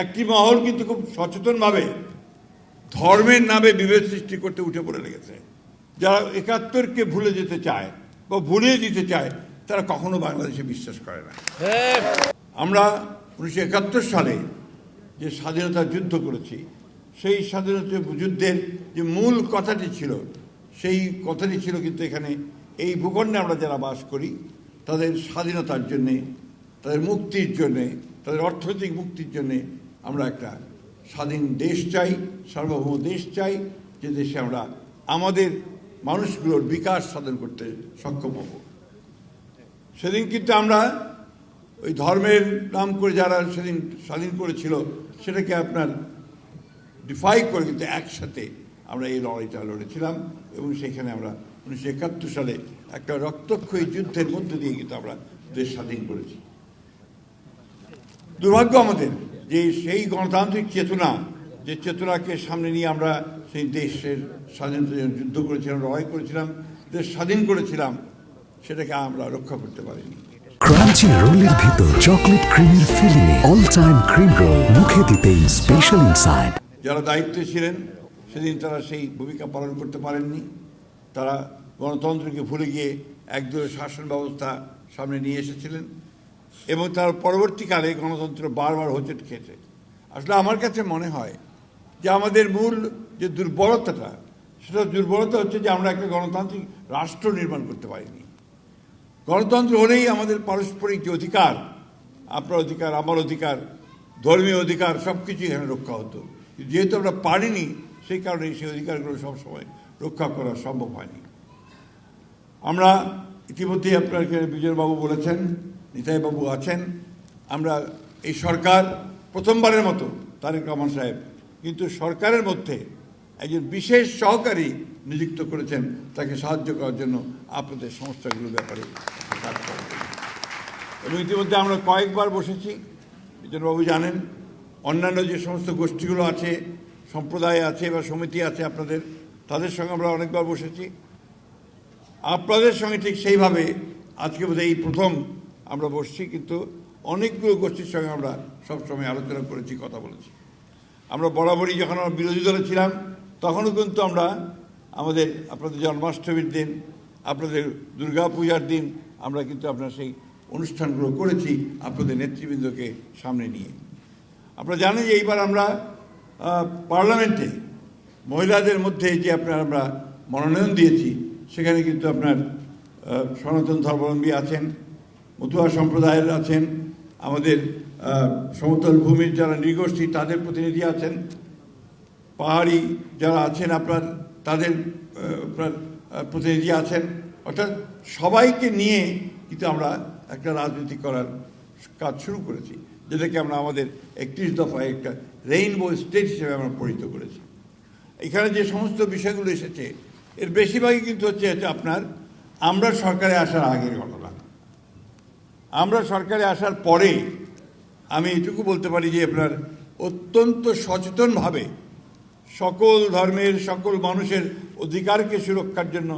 একটি মহল কিন্তু খুব সচেতনভাবে ধর্মের নামে বিভেদ সৃষ্টি করতে উঠে পড়ে লেগেছে। যারা ৭১কে ভুলে যেতে চায় বা ভুলিয়ে দিতে চায় তারা কখনো বাংলাদেশে বিশ্বাস করে না। আমরা ১৯৭১ সালে যে স্বাধীনতার যুদ্ধ করেছি, সেই স্বাধীনতা যুদ্ধের যে মূল কথাটি ছিল, সেই কথাটি ছিল কিন্তু এখানে এই ভূখণ্ডে আমরা যারা বাস করি তাদের স্বাধীনতার জন্যে, তাদের মুক্তির জন্যে, তাদের অর্থনৈতিক মুক্তির জন্যে আমরা একটা স্বাধীন দেশ চাই, সার্বভৌম দেশ চাই, যে দেশে আমরা আমাদের মানুষগুলোর বিকাশ সাধন করতে সক্ষম হব। সেদিন কিন্তু আমরা ওই ধর্মের নাম করে যারা সেদিন স্বাধীন করেছিল সেটাকে আপনার ডিফাই করে কিন্তু একসাথে আমরা এই লড়াইটা লড়েছিলাম এবং সেখানে আমরা ১৯৭১ সালে একটা রক্তক্ষয়ী যুদ্ধের মধ্যে দিয়ে কিন্তু আমরা দেশ স্বাধীন করেছি। দুর্ভাগ্য আমাদের যে সেই গণতান্ত্রিক চেতনা, যে চেতনাকে সামনে নিয়ে আমরা সেই দেশের স্বাধীনতার জন্য যুদ্ধ করেছিলাম, লড়াই করেছিলাম, দেশ স্বাধীন করেছিলাম, সেটাকে আমরা রক্ষা করতে পারিনি। ক্রাঞ্চি রোলের ভিতর চকলেট ক্রিমের filling, all time cream roll, মুখে দিতেই স্পেশাল ইনসাইড। যারা দায়িত্বে ছিলেন সেদিন তারা সেই ভূমিকা পালন করতে পারেননি। তারা গণতন্ত্রকে ভুলে গিয়ে একদলীয় শাসন ব্যবস্থা সামনে নিয়ে এসেছিলেন এবং তার পরবর্তীকালে গণতন্ত্র বারবার হোঁচট খেয়েছে। আসলে আমার কাছে মনে হয় যে আমাদের মূল যে দুর্বলতাটা, সেটা দুর্বলতা হচ্ছে যে আমরা একটা গণতান্ত্রিক রাষ্ট্র নির্মাণ করতে পারিনি। গণতন্ত্র হলেই আমাদের পারস্পরিক যে অধিকার, আপনার অধিকার, আমার অধিকার, ধর্মীয় অধিকার, সব কিছু এখানে রক্ষা হতো। যেহেতু আমরা পারিনি, সেই কারণে সেই অধিকারগুলো সবসময় রক্ষা করা সম্ভব হয়নি। আমরা ইতিমধ্যেই আপনার বিজয়বাবু বলেছেন, নিতাইবাবু আছেন, আমরা এই সরকার প্রথমবারের মতো তারেক রহমান সাহেব কিন্তু সরকারের মধ্যে একজন বিশেষ সহকারী নিযুক্ত করেছেন তাকে সাহায্য করার জন্য আপনাদের সংস্থাগুলোর ব্যাপারে কাজ করার জন্য। এবং ইতিমধ্যে আমরা কয়েকবার বসেছি, বিজয়বাবু জানেন, অন্যান্য যে সমস্ত গোষ্ঠীগুলো আছে, সম্প্রদায় আছে বা সমিতি আছে আপনাদের, তাদের সঙ্গে আমরা অনেকবার বসেছি। আপনাদের সঙ্গে ঠিক সেইভাবে আজকে বোধহয় এই প্রথম আমরা বসছি, কিন্তু অনেকগুলো গোষ্ঠীর সঙ্গে আমরা সবসময় আলোচনা করেছি, কথা বলেছি। আমরা বরাবরই যখন আমরা বিরোধী দলে ছিলাম তখনও কিন্তু আমরা আমাদের আপনাদের জন্মাষ্টমীর দিন, আপনাদের দুর্গা পূজার দিন আমরা কিন্তু আপনার সেই অনুষ্ঠানগুলো করেছি আপনাদের নেতৃবৃন্দকে সামনে নিয়ে। আপনারা জানেন যে এইবার আমরা পার্লামেন্টে মহিলাদের মধ্যে যে আপনার আমরা মনোনয়ন দিয়েছি, সেখানে কিন্তু আপনার সনাতন ধর্মাবলম্বী আছেন, মতুয়া সম্প্রদায়ের আছেন, আমাদের সমতল ভূমির যারা নৃগোষ্ঠী তাদের প্রতিনিধি আছেন, পাহাড়ি যারা আছেন আপনার তাদের আপনার প্রতিনিধি আছেন, অর্থাৎ সবাইকে নিয়ে কিন্তু আমরা একটা রাজনীতি করার কাজ শুরু করেছি, যেটাকে আমরা আমাদের ৩১ দফায় একটা রেইনবো স্টেট হিসেবে আমরা পরিচিত করেছি। এখানে যে সমস্ত বিষয়গুলো এসেছে এর বেশিরভাগই কিন্তু হচ্ছে আপনার আমরা সরকারে আসার আগের ঘটনা। আমরা সরকারে আসার পরে আমি এটুকু বলতে পারি যে আপনার অত্যন্ত সচেতনভাবে সকল ধর্মের, সকল মানুষের অধিকারকে সুরক্ষার জন্য,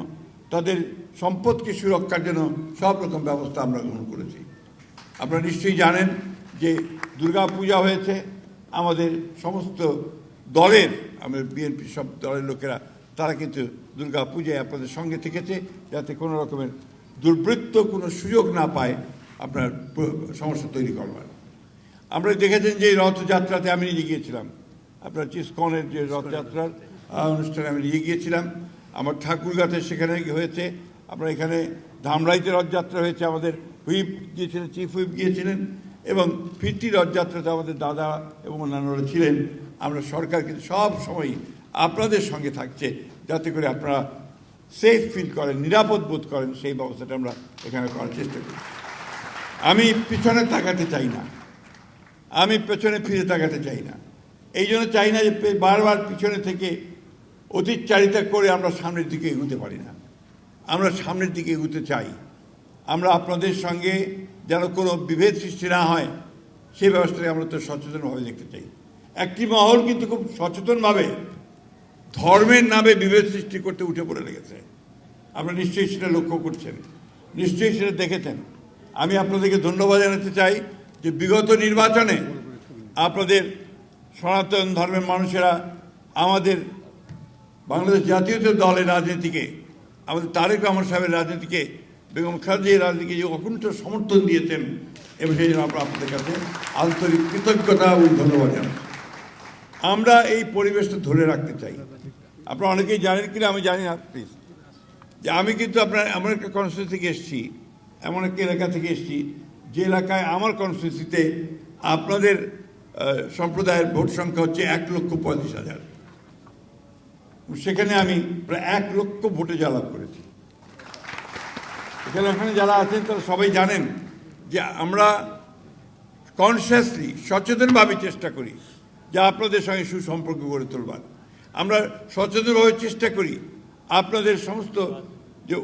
তাদের সম্পদকে সুরক্ষার জন্য সব রকম ব্যবস্থা আমরা গ্রহণ করেছি। আপনারা নিশ্চয়ই জানেন যে দুর্গা পূজা হয়েছে, আমাদের সমস্ত দলের, আমাদের বিএনপি সব দলের লোকেরা তারা কিন্তু দুর্গা পূজায় আপনাদের সঙ্গে থেকেছে, যাতে কোনো রকমের দুর্বৃত্ত কোনো সুযোগ না পায় আপনার সমস্যা তৈরি করবার। আমরা দেখেছেন যে রথযাত্রাতে আমি নিজে গিয়েছিলাম, আপনার চিসকনের যে রথযাত্রার অনুষ্ঠানে আমি নিজে গিয়েছিলাম। আমার ঠাকুরগাঁতে সেখানে হয়েছে, আপনার এখানে ধামরাইতে রথযাত্রা হয়েছে, আমাদের হুইপ গিয়েছিলেন, চিফ হুইপ গিয়েছিলেন, এবং ফিরতি রথযাত্রাতে আমাদের দাদা এবং অন্যান্যরা ছিলেন। আমরা সরকার কিন্তু সব সময়ই আপনাদের সঙ্গে থাকছে, যাতে করে আপনারা সেফ ফিল করেন, নিরাপদ বোধ করেন, সেই ব্যবস্থাটা আমরা এখানে করার চেষ্টা করি। আমি পিছনে তাকাতে চাই না, আমি পেছনে ফিরে তাকাতে চাই না। এই জন্য চাই না যে বারবার পিছনে থেকে অতিচারিতা করে আমরা সামনের দিকে এগোতে পারি না। আমরা সামনের দিকে এগোতে চাই। আমরা আপনাদের সঙ্গে যেন কোনো বিভেদ সৃষ্টি না হয় সেই ব্যবস্থাকে আমরা তো সচেতনভাবে দেখতে চাই। একটি মহল কিন্তু খুব সচেতনভাবে ধর্মের নামে বিভেদ সৃষ্টি করতে উঠে পড়ে লেগেছে। আপনারা নিশ্চয়ই সেটা লক্ষ্য করছেন, নিশ্চয়ই সেটা দেখেছেন। আমি আপনাদেরকে ধন্যবাদ জানাতে চাই যে বিগত নির্বাচনে আপনাদের সনাতন ধর্মের মানুষেরা আমাদের বাংলাদেশ জাতীয়তাবাদী দলের রাজনীতিকে, আমাদের তারেক রহমান সাহেবের রাজনীতিকে, বেগম খালেদা রাজনীতিকে যে অকুণ্ঠ সমর্থন দিয়েছেন, এবং সেই জন্য আমরা আপনাদের কাছে আন্তরিক কৃতজ্ঞতা এবং ধন্যবাদ জানাচ্ছি। আমরা এই পরিবেশটা ধরে রাখতে চাই। আপনারা অনেকেই জানেন কিনা আমি জানি না, প্লিজ, যে আমি কিন্তু এমন একটা কনস্টিটিউন্সি থেকে এসেছি, এমন একটা এলাকা থেকে এসেছি যে এলাকায় আমার কনস্টিটিউন্সিতে আপনাদের সম্প্রদায়ের ভোট সংখ্যা হচ্ছে 1,45,000। সেখানে আমি প্রায় 1 লক্ষ ভোটে জয়লাভ করেছি। এখানে যারা আছেন তারা সবাই জানেন যে আমরা কনসিয়াসলি, সচেতনভাবে চেষ্টা করি যে আপনাদের সঙ্গে সুসম্পর্ক গড়ে তুলবার। আমরা সচেতনভাবে চেষ্টা করি আপনাদের সমস্ত যে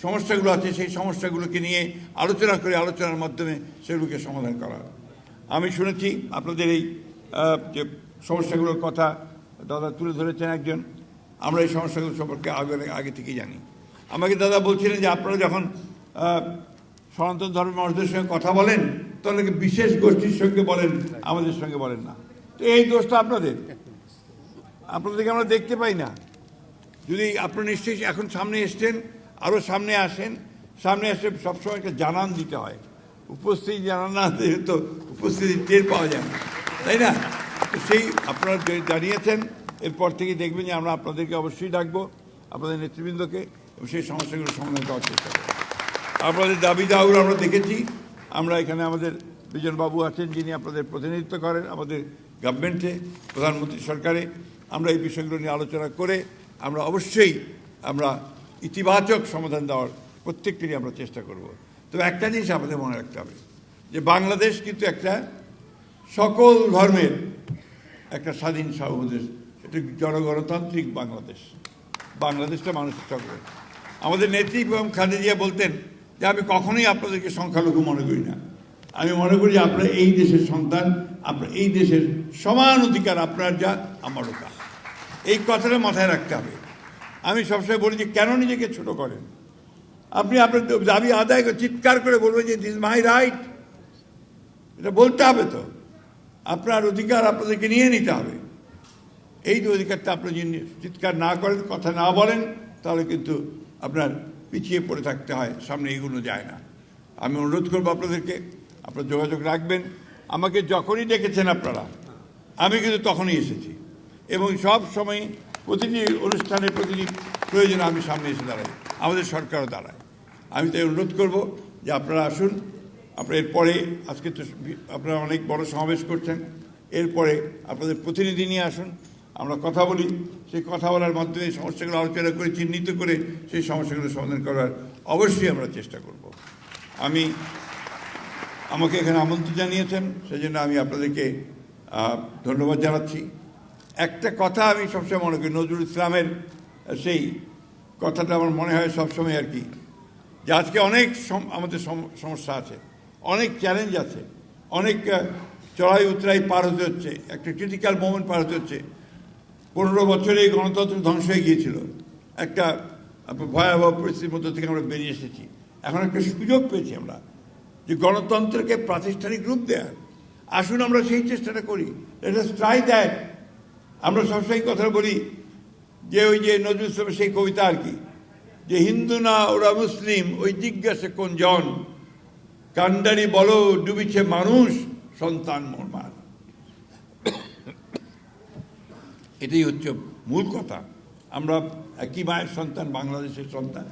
সমস্যাগুলো আছে সেই সমস্যাগুলোকে নিয়ে আলোচনা করে, আলোচনার মাধ্যমে সেগুলোকে সমাধান করা। আমি শুনেছি আপনাদের এই যে সমস্যাগুলোর কথা দাদা তুলে ধরেছেন একজন, আমরা এই সমস্যাগুলো সম্পর্কে আগে থেকেই জানি। আমাকে দাদা বলছিলেন যে আপনারা যখন সনাতন ধর্মের মানুষদের সঙ্গে কথা বলেন তাহলে বিশেষ গোষ্ঠীর সঙ্গে বলেন, আমাদের সঙ্গে বলেন না। তো এই দোষটা আপনাদেরকে আমরা দেখতে পাই না। যদি আপনারা নিশ্চয়ই এখন সামনে এসছেন, আরও সামনে আসেন, সামনে এসে সবসময় একটা জানান দিতে হয়। উপস্থিতি জানান না দিলে তো উপস্থিতি টের পাওয়া যায় না, তাই না? তো সেই আপনারা জানিয়েছেন, এরপর থেকে দেখবেন যে আমরা আপনাদেরকে অবশ্যই ডাকবো, আপনাদের নেতৃবৃন্দকে, এবং সেই সমস্যাগুলো সমাধান করার চেষ্টা করব। আপনাদের দাবি দাওয়াগুলো আমরা দেখেছি। আমরা এখানে আমাদের বিজনবাবু আছেন যিনি আপনাদের প্রতিনিধিত্ব করেন আমাদের গভর্নমেন্টে, প্রধানমন্ত্রী সরকারে। আমরা এই বিষয়গুলো নিয়ে আলোচনা করে আমরা অবশ্যই ইতিবাচক সমাধান দেওয়ার প্রত্যেকটিরই আমরা চেষ্টা করব। তবে একটা জিনিস আমাদের মনে রাখতে হবে যে বাংলাদেশ কিন্তু একটা সকল ধর্মের একটা স্বাধীন সার্বভৌমদেশ, এটা জনগণতান্ত্রিক বাংলাদেশ। বাংলাদেশটা মানুষের সকল। আমাদের নেত্রী বেগম খালেদা জিয়া বলতেন যে আমি কখনোই আপনাদেরকে সংখ্যালঘু মনে করি না, আমি মনে করি যে আপনারা এই দেশের সন্তান, আপনার এই দেশের সমান অধিকার আপনার যা আমারও তা। এই কথাটা মাথায় রাখতে হবে। আমি সবসময় বলি যে কেন নিজেকে ছোট করেন? আপনি আপনার দাবি আদায় করে চিৎকার করে বলবেন যে দিস মাই রাইট, এটা বলতে হবে। তো আপনার অধিকার আপনাদেরকে নিয়ে নিতে হবে। এই যে অধিকারটা আপনি যদি চিৎকার না করেন, কথা না বলেন, তাহলে কিন্তু আপনার পিছিয়ে পড়ে থাকতে হয়, সামনে এগুলো যায় না। আমি অনুরোধ করবো আপনাদেরকে, আপনারা যোগাযোগ রাখবেন। আমাকে যখনই ডেকেছেন আপনারা, আমি কিন্তু তখনই এসেছি, এবং সব সময় প্রতিটি অনুষ্ঠানে, প্রতিটি প্রয়োজনে আমি সামনে এসে দাঁড়াই, আমাদের সরকারও দাঁড়ায়। আমি তাই অনুরোধ করব যে আপনারা আসুন। আপনারা এরপরে, আজকে তো আপনারা অনেক বড় সমাবেশ করছেন, এরপরে আপনাদের প্রতিনিধি নিয়ে আসুন, আমরা কথা বলি। সেই কথা বলার মাধ্যমে এই সমস্যাগুলো আলোচনা করে, চিহ্নিত করে সেই সমস্যাগুলো সমাধান করার অবশ্যই আমরা চেষ্টা করব। আমাকে এখানে আমন্ত্রণ জানিয়েছেন, সেই জন্য আমি আপনাদেরকে ধন্যবাদ জানাচ্ছি। একটা কথা আমি সবসময় মনে করি, নজরুল ইসলামের সেই কথাটা আমার মনে হয় সবসময় আর কি, যে আজকে অনেক আমাদের সমস্যা আছে, অনেক চ্যালেঞ্জ আছে, অনেক চড়াই উতরাই পার হতে হচ্ছে, একটা ক্রিটিক্যাল মোমেন্ট পার হতে হচ্ছে। 15 বছরে এই গণতন্ত্র ধ্বংস হয়ে গিয়েছিল, একটা ভয়াবহ পরিস্থিতির মধ্যে থেকে আমরা বেরিয়ে এসেছি। এখন একটা সুযোগ পেয়েছি আমরা যে গণতন্ত্রকে প্রাতিষ্ঠানিক রূপ দেওয়ার। আসুন আমরা সেই চেষ্টাটা করি, লেট আস ট্রাই দ্যাট। আমরা সবসময় কথা বলি যে ওই যে নজরুল ইসলামের সেই কবিতা আর কি, যে হিন্দু না ওরা মুসলিম, ওই জিজ্ঞাসে কোন জন, কান্ডারি বলো ডুবিছে মানুষ, সন্তান মোরমার। এটাই হচ্ছে মূল কথা। আমরা একই মায়ের সন্তান, বাংলাদেশের সন্তান।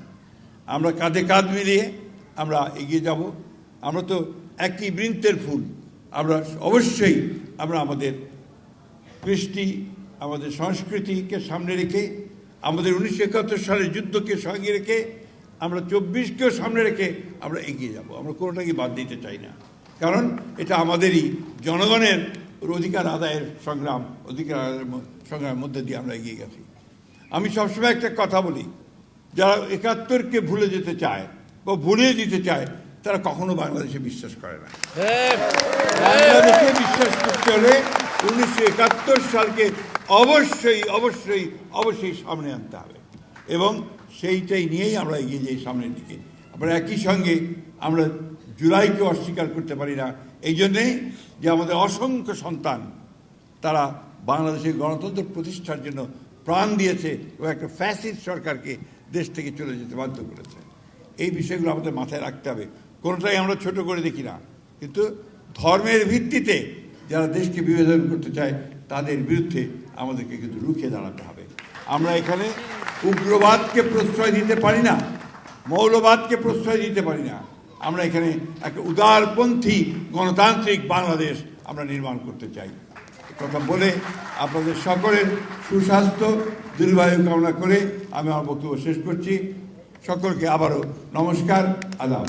আমরা কাঁধে কাঁধ মিলিয়ে আমরা এগিয়ে যাব। আমরা তো একই বৃন্তের ফুল। আমরা অবশ্যই আমাদের কৃষ্টি, আমাদের সংস্কৃতিকে সামনে রেখে, আমাদের 1971 সালের যুদ্ধকে সঙ্গে রেখে, আমরা 24কেও সামনে রেখে আমরা এগিয়ে যাব। আমরা কোনোটাকে বাদ দিতে চাই না, কারণ এটা আমাদেরই জনগণের অধিকার আদায়ের সংগ্রাম, অধিকার আদায়ের সংগ্রামের মধ্যে দিয়ে আমরা এগিয়ে গেছি। আমি সবসময় একটা কথা বলি, যারা 71কে ভুলে যেতে চায় বা ভুলিয়ে দিতে চায়, তারা কখনো বাংলাদেশে বিশ্বাস করে না। বাংলাদেশে বিশ্বাস করতে হলে 1971 সালকে অবশ্যই অবশ্যই অবশ্যই সামনে আনতে হবে, এবং সেইটাই নিয়েই আমরা এগিয়ে যাই সামনের দিকে। আবার একই সঙ্গে আমরা জুলাইকে অস্বীকার করতে পারি না, এই জন্যেই যে আমাদের অসংখ্য সন্তান তারা বাংলাদেশের গণতন্ত্র প্রতিষ্ঠার জন্য প্রাণ দিয়েছে এবং একটা ফ্যাসিস্ট সরকারকে দেশ থেকে চলে যেতে বাধ্য করেছে। এই বিষয়গুলো আমাদের মাথায় রাখতে হবে। কোনোটাই আমরা ছোট করে দেখি না, কিন্তু ধর্মের ভিত্তিতে যারা দেশকে বিভাজন করতে চায় তাদের বিরুদ্ধে আমাদেরকে কিন্তু রুখে দাঁড়াতে হবে। আমরা এখানে উগ্রবাদকে প্রশ্রয় দিতে পারি না, মৌলবাদকে প্রশ্রয় দিতে পারি না। আমরা এখানে একটা উদারপন্থী গণতান্ত্রিক বাংলাদেশ আমরা নির্মাণ করতে চাই। কথা বলে আপনাদের সকলের সুস্বাস্থ্য দীর্ঘায়ু কামনা করে আমি আমার বক্তব্য শেষ করছি। সকলকে আবারও নমস্কার, আদাব।